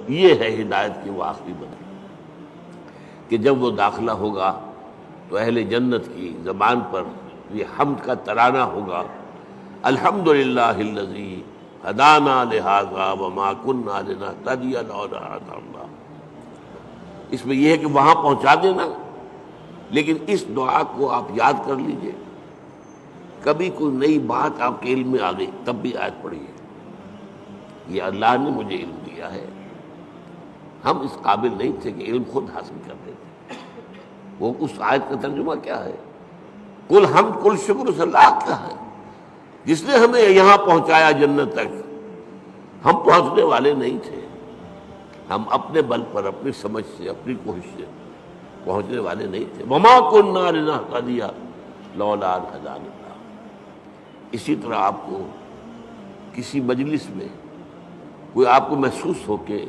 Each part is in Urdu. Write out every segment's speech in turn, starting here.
یہ ہے ہدایت کی وہ آخری منزل کہ جب وہ داخلہ ہوگا تو اہل جنت کی زبان پر یہ حمد کا ترانہ ہوگا، الحمدللہ الذی ہدانا لہذا وما کنا لنہتدی لولا ان ہدانا اللہ۔ اس میں یہ ہے کہ وہاں پہنچا دینا، لیکن اس دعا کو آپ یاد کر لیجئے، کبھی کوئی نئی بات آپ کے علم میں آ گئی تب بھی آیت پڑھیے، یہ اللہ نے مجھے علم دیا ہے، ہم اس قابل نہیں تھے کہ علم خود حاصل کر لیتے۔ وہ اس آیت کا ترجمہ کیا ہے؟ کل حمد کل شکر اس اللہ کا ہے جس نے ہمیں یہاں پہنچایا جنت تک، ہم پہنچنے والے نہیں تھے، ہم اپنے بل پر اپنی سمجھ سے اپنی کوشش سے پہنچنے والے نہیں تھے، وما کنا لنہتدی لولا ان ہدانا اللہ۔ اسی طرح آپ کو کسی مجلس میں کوئی آپ کو محسوس ہو کہ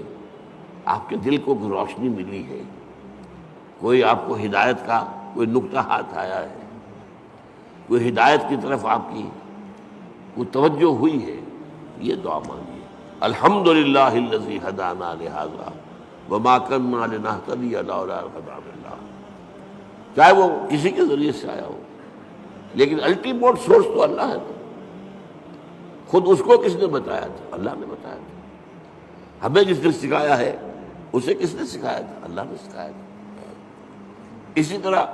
آپ کے دل کو کوئی روشنی ملی ہے، کوئی آپ کو ہدایت کا کوئی نقطہ ہاتھ آیا ہے، کوئی ہدایت کی طرف آپ کی کوئی توجہ ہوئی ہے، یہ دعا مانگیے، الحمدللہ الذی ہدانا لہذا وما کنا لنہتدی لولا ان ہدانا اللہ۔ چاہے وہ کسی کے ذریعے سے آیا ہو، لیکن الٹیمیٹ سورس تو اللہ ہے نا۔ خود اس کو کس نے بتایا تھا؟ اللہ نے بتایا تھا۔ ہمیں جس نے سکھایا ہے اسے کس نے سکھایا تھا؟ اللہ نے سکھایا تھا۔ اسی طرح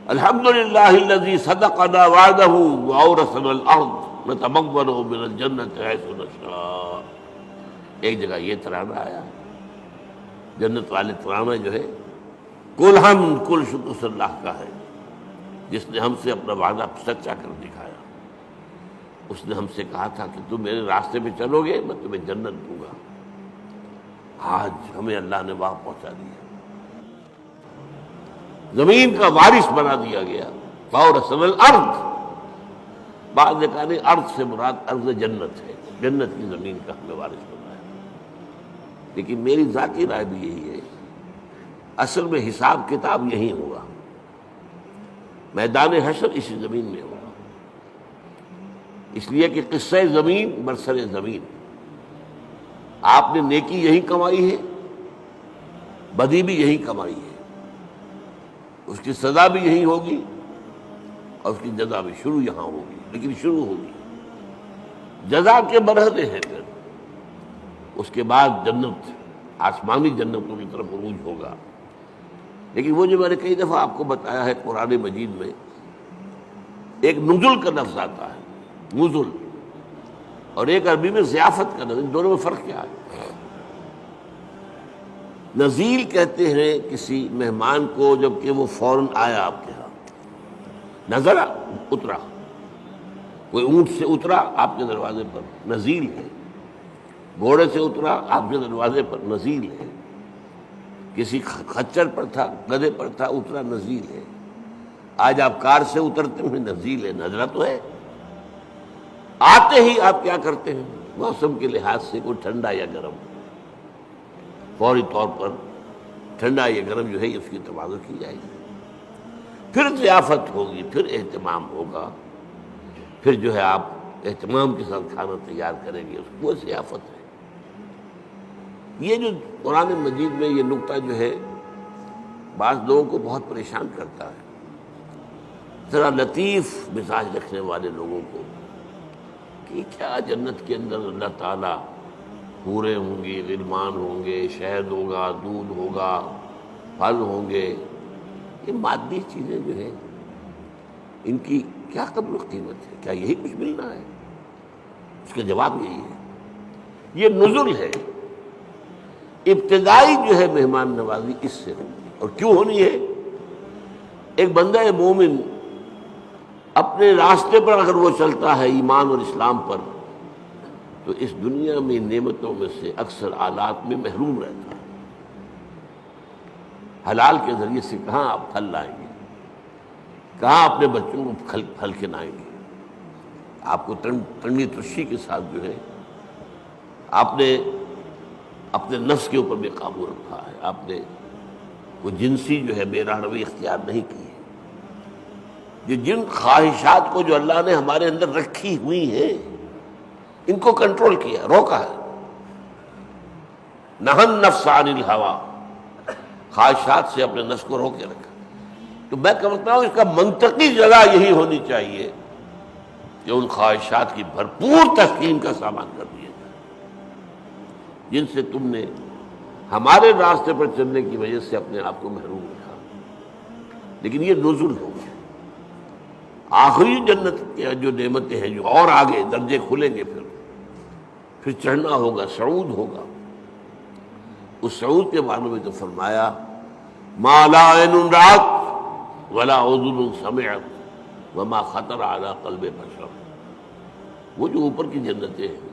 الحمدللہ الذی صدقنا وعدہ واورثنا الارض نتبوأ من الجنۃ حیث نشاء۔ ایک جگہ یہ ترانہ آیا ہے، جنت والے ترانہ جو ہے کل حمد کل شکر اس اللہ کا ہے جس نے ہم سے اپنا وعدہ سچا کر دکھایا۔ اس نے ہم سے کہا تھا کہ تم میرے راستے پہ چلو گے میں تمہیں جنت دوں گا، آج ہمیں اللہ نے وہاں پہنچا دیا، زمین کا وارث بنا دیا گیا، وَأَوْرَثَنَا الْأَرْضَ۔ بعض نے کہا نہیں، ارض سے مراد ارض جنت ہے، جنت کی زمین کا ہمیں وارث بنایا۔ لیکن میری ذاتی رائے بھی یہی ہے، اصل میں حساب کتاب یہی ہوگا، میدان حشر اسی زمین میں ہوگا، اس لیے کہ قصہ زمین برسر زمین، آپ نے نیکی یہی کمائی ہے، بدی بھی یہی کمائی ہے، اس کی سزا بھی یہی ہوگی اور اس کی جزا بھی شروع یہاں ہوگی، لیکن شروع ہوگی، جزا کے مرحلے ہیں، پھر اس کے بعد جنت، آسمانی جنتوں کی طرف عروج ہوگا۔ لیکن وہ جو میں نے کئی دفعہ آپ کو بتایا ہے، قرآن مجید میں ایک نزل کا لفظ آتا ہے، نزل، اور ایک عربی میں ضیافت کا لفظ، ان دونوں میں فرق کیا ہے؟ نزیل کہتے ہیں کسی مہمان کو جب کہ وہ فوراً آیا آپ کے ہاں، نظر اترا، کوئی اونٹ سے اترا آپ کے دروازے پر، نزیل ہے، گھوڑے سے اترا آپ کے دروازے پر، نزیل ہے، کسی خچر پر تھا، گدھے پر تھا، اترا، نزیل ہے۔ آج آپ کار سے اترتے ہیں، نزیل ہے، نظرہ تو ہے۔ آتے ہی آپ کیا کرتے ہیں؟ موسم کے لحاظ سے کوئی ٹھنڈا یا گرم، فوری طور پر ٹھنڈا یا گرم جو ہے اس کی تبادل کی جائے گی، پھر ضیافت ہوگی، پھر اہتمام ہوگا، پھر جو ہے آپ اہتمام کے ساتھ کھانا تیار کریں گے، اس کو ضیافت ہے۔ یہ جو قرآن مجید میں یہ نقطہ جو ہے بعض لوگوں کو بہت پریشان کرتا ہے، ذرا لطیف مزاج رکھنے والے لوگوں کو، کہ کیا جنت کے اندر اللہ تعالیٰ حوریں ہوں گی، غلمان ہوں گے، شہد ہوگا، دودھ ہوگا، پھل ہوں گے، یہ مادی چیزیں جو ہیں ان کی کیا قدر و قیمت ہے؟ کیا یہی کچھ ملنا ہے؟ اس کا جواب یہی ہے، یہ نزل ہے، ابتدائی جو ہے مہمان نوازی اس سے ہوگی۔ اور کیوں ہونی ہے؟ ایک بندہ مومن اپنے راستے پر اگر وہ چلتا ہے ایمان اور اسلام پر، تو اس دنیا میں نعمتوں میں سے اکثر آلات میں محروم رہتا ہے۔ حلال کے ذریعے سے کہاں آپ پھل لائیں گے، کہاں اپنے بچوں کو پھل کھلائیں گے؟ آپ کو تنگی ترشی کے ساتھ جو ہے آپ نے اپنے نفس کے اوپر بھی قابو رکھا ہے، آپ نے کوئی جنسی جو ہے بے رحمی اختیار نہیں کی ہے۔ یہ جن خواہشات کو جو اللہ نے ہمارے اندر رکھی ہوئی ہیں ان کو کنٹرول کیا، روکا ہے۔ نہن نفس عن الہوا، خواہشات سے اپنے نفس کو روکے رکھا۔ تو میں کہتا ہوں اس کا منطقی جگہ یہی ہونی چاہیے کہ ان خواہشات کی بھرپور تسکین کا سامان کر دیا جائے جن سے تم نے ہمارے راستے پر چلنے کی وجہ سے اپنے آپ کو محروم رکھا۔ لیکن یہ نزول ہوگا، آخری جنت کی جو نعمتیں ہیں جو اور آگے درجے کھلیں گے، پھر چڑھنا ہوگا، صعود ہوگا۔ اس صعود کے بارے میں تو فرمایا ما لا عین رأت ولا اذن سمعت وما خطر علی قلب بشر۔ وہ جو اوپر کی جنتیں ہیں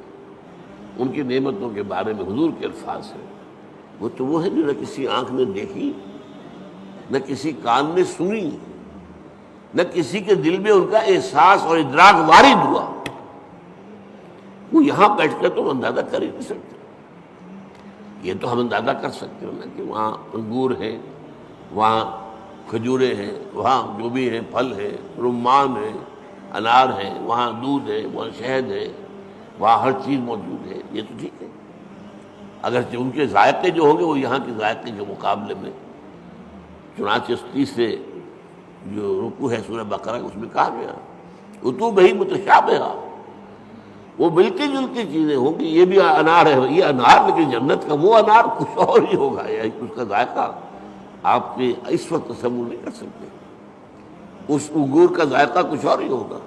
ان کی نعمتوں کے بارے میں حضور کے الفاظ ہیں، وہ تو وہ ہے جو نہ کسی آنکھ نے دیکھی، نہ کسی کان نے سنی، نہ کسی کے دل میں ان کا احساس اور ادراک وارد ہوا۔ وہ یہاں بیٹھ کر تو ہم اندازہ کر ہی نہیں سکتے۔ یہ تو ہم اندازہ کر سکتے ہیں نا کہ وہاں انگور ہیں، وہاں کھجوریں ہیں، وہاں جو بھی ہیں پھل ہیں، رمان ہیں، انار ہیں، وہاں دودھ ہے، وہاں شہد ہے، وہاں ہر چیز موجود ہے۔ یہ تو ٹھیک ہے، اگرچہ ان کے ذائقے جو ہوں گے وہ یہاں کے ذائقے کے مقابلے میں، چنانچہ 30 سے جو رکوع ہے سورہ بقرہ اس میں کہا گیا اتوبہ متشابہہ، وہ ملتی جلتی چیزیں ہوں گی۔ یہ بھی انار ہے، یہ انار، لیکن جنت کا وہ انار کچھ اور ہی ہوگا، اس کا ذائقہ آپ کے اس وقت تصور نہیں کر سکتے۔ اس انگور کا ذائقہ کچھ اور ہی ہوگا۔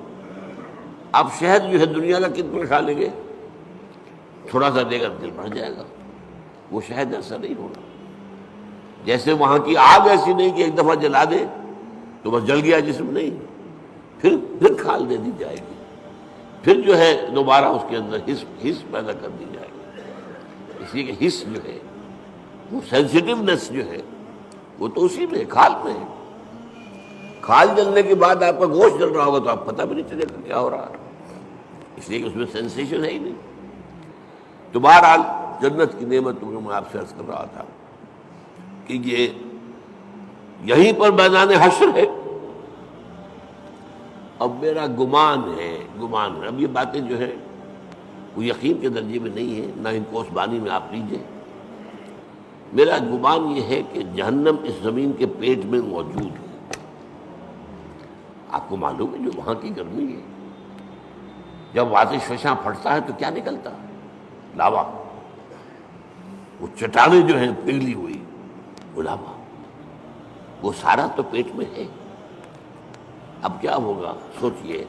آپ شہد جو ہے دنیا کا کتنا کھا لیں گے، تھوڑا سا دے کر دل بھر جائے گا، وہ شہد ایسا نہیں ہوگا۔ جیسے وہاں کی آگ ایسی نہیں کہ ایک دفعہ جلا دے تو بس جل گیا جسم، نہیں، پھر کھال دے دی جائے گی، پھر جو ہے دوبارہ اس کے اندر حس پیدا کر دی جائے گی۔ اس لیے کہ حس جو ہے، وہ سینسٹیونیس جو ہے، وہ تو اسی میں کھال میں ہے۔ کھال جلنے کے بعد آپ کا گوشت جل رہا ہوگا تو آپ پتہ بھی نہیں چلے گا کیا ہو رہا ہے، اس لیے کہ اس میں سینسیشن ہے ہی نہیں۔ تو بہرحال جنت کی نعمتوں کو میں آپ سے عرض کر رہا تھا کہ یہ یہیں پر میدان حشر ہے۔ اب میرا گمان ہے، اب یہ باتیں جو ہے وہ یقین کے درجے میں نہیں ہے، نہ ان کو اس بانی میں آپ لیجئے۔ میرا گمان یہ ہے کہ جہنم اس زمین کے پیٹ میں موجود ہے۔ آپ کو معلوم ہے جو وہاں کی گرمی ہے، جب آتش فشاں پھٹتا ہے تو کیا نکلتا ہے؟ لاوا۔ وہ چٹانیں جو ہیں پگھلی ہوئی، وہ لاوا، وہ سارا تو پیٹ میں ہے۔ اب کیا ہوگا سوچئے،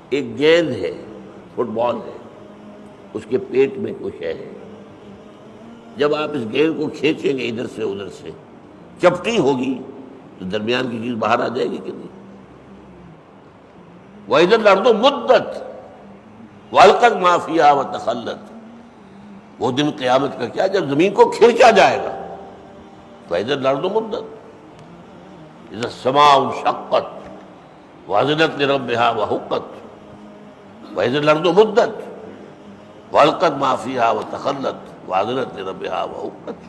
ایک گیند ہے، فٹ بال ہے، اس کے پیٹ میں کچھ ہے، جب آپ اس گیند کو کھینچیں گے ادھر سے ادھر سے، چپٹی ہوگی تو درمیان کی چیز باہر آ جائے گی کہ نہیں؟ وَإِذَا الْأَرْضُ مُدَّتْ وَأَلْقَتْ مَا فِيهَا وَتَخَلَّتْ۔ وہ دن قیامت کا کیا جب زمین کو کھینچا جائے گا۔ وَإِذَا الْأَرْضُ مُدَّتْ إِذَا السَّمَاءُ انشَقَّتْ وَأَذِنَتْ لِرَبِّهَا وَحُقَّتْ وَإِذَا الْأَرْضُ مُدَّتْ وَأَلْقَتْ مَا فِيهَا وَتَخَلَّتْ وَأَذِنَتْ لِرَبِّهَا وَحُقَّتْ۔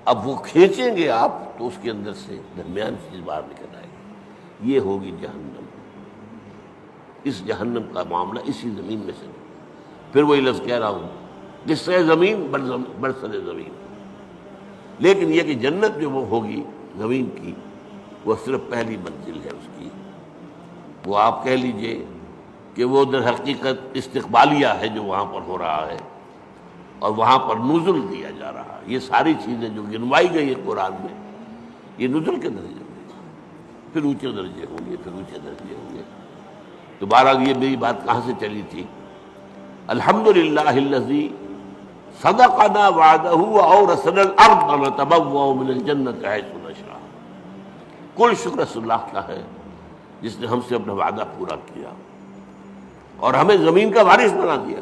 اب وہ کھینچیں گے آپ تو اس کے اندر سے درمیان چیز باہر نکل آئے گی۔ یہ ہوگی جہنم۔ اس جہنم کا معاملہ اسی زمین میں سے، پھر وہی لفظ کہہ رہا ہوں، جس سے زمین برسر زمین۔ لیکن یہ کہ جنت جو وہ ہوگی زمین کی، وہ صرف پہلی منزل ہے اس کی۔ وہ آپ کہہ لیجئے کہ وہ در حقیقت استقبالیہ ہے جو وہاں پر ہو رہا ہے، اور وہاں پر نزل دیا جا رہا ہے۔ یہ ساری چیزیں جو گنوائی گئی ہے قرآن میں، یہ نزل کے درجے میں، پھر اونچے درجے ہوں گے، پھر اونچے درجے ہوں گے۔ تو بہرحال یہ میری بات کہاں سے چلی تھی؟ الحمدللہ الذی صدقنا وعدہ وأورثنا الارض نتبوأ من الجنة حیث نشاء۔ کل شکر اس اللہ کا ہے جس نے ہم سے اپنا وعدہ پورا کیا اور ہمیں زمین کا وارث بنا دیا۔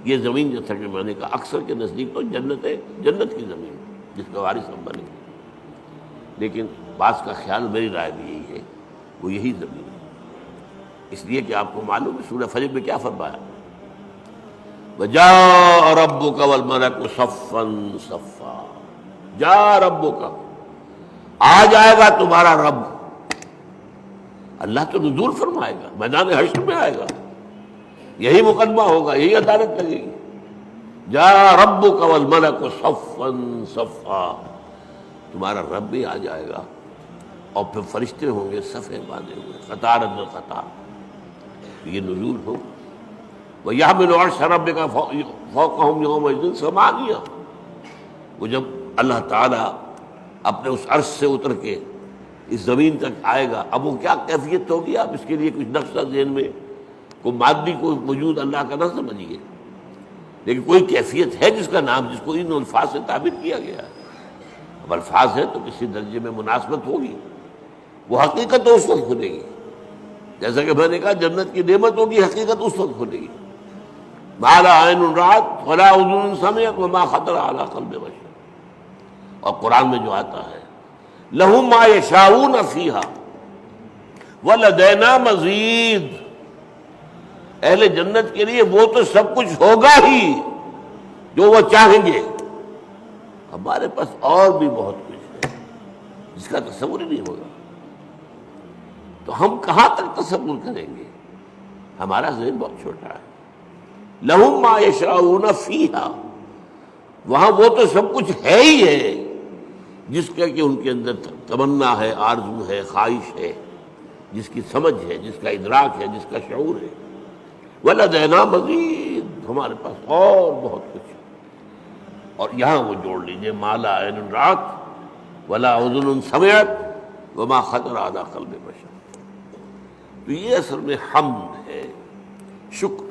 یہ زمین جیسا کہ میں نے کہا اکثر کے نزدیک تو جنت ہے، جنت کی زمین جس کا وارث ہم بنے، لیکن بعض کا خیال، میری رائے بھی یہی ہے، وہ یہی زمین ہے۔ اس لیے کہ آپ کو معلوم ہے سورہ فجر میں کیا فرمایا؟ وَجَاءَ رَبُّكَ وَالْمَلَكُ صَفًّا صَفًّا۔ جاء ربک، آ جائے گا تمہارا رب۔ اللہ تو نزول فرمائے گا، میدان حشر میں آئے گا، یہی مقدمہ ہوگا، یہی عدالت لگے گی۔ جاء ربک والملک صفا صفا، تمہارا رب بھی آ جائے گا اور پھر فرشتے ہوں گے صفے باندھے ہوئے، قطار اندر قطار، یہ نزول ہو۔ وَيَحْمِلُ عَرْشَ رَبِّكَ فَوْقَهُمْ يَوْمَئِذٍ ثَمَانِيَةٌ، وہ جب اللہ تعالیٰ اپنے اس عرش سے اتر کے اس زمین تک آئے گا، اب وہ کیا کیفیت ہوگی، آپ اس کے لیے کچھ نقشہ ذہن میں کوئی مادی کوئی وجود اللہ کا نہ سمجھیے، لیکن کوئی کیفیت ہے جس کا نام، جس کو ان الفاظ سے تعبیر کیا گیا ہے۔ اب الفاظ ہے تو کسی درجے میں مناسبت ہوگی، وہ حقیقت تو اس وقت کھلے گی، جیسا کہ میں نے کہا جنت کی نعمت ہوگی، حقیقت اس وقت کھلے گی۔ ما لا عین رأت ولا اذن سمعت وما خطر علی قلب بشر، اور قرآن میں جو آتا ہے لہم ما یشاؤون فیہا ولدینا مزید، اہل جنت کے لیے وہ تو سب کچھ ہوگا ہی جو وہ چاہیں گے، ہمارے پاس اور بھی بہت کچھ ہے جس کا تصور ہی نہیں ہوگا، تو ہم کہاں تک تصور کریں گے، ہمارا ذہن بہت چھوٹا ہے۔ لہم ما یشاؤون فیہا، وہاں وہ تو سب کچھ ہے ہی ہے جس کا کہ ان کے اندر تمنا ہے، آرزو ہے، خواہش ہے، جس کی سمجھ ہے، جس کا ادراک ہے، جس کا شعور ہے۔ وَلَدَيْنَا مَزِيدٌ، ہمارے پاس اور بہت کچھ ہے۔ اور یہاں وہ جوڑ لیجئے ما لا عین رأت ولا اذن سمعت وما خطر علی قلب بشر، تو یہ اصل میں حمد ہے، شکر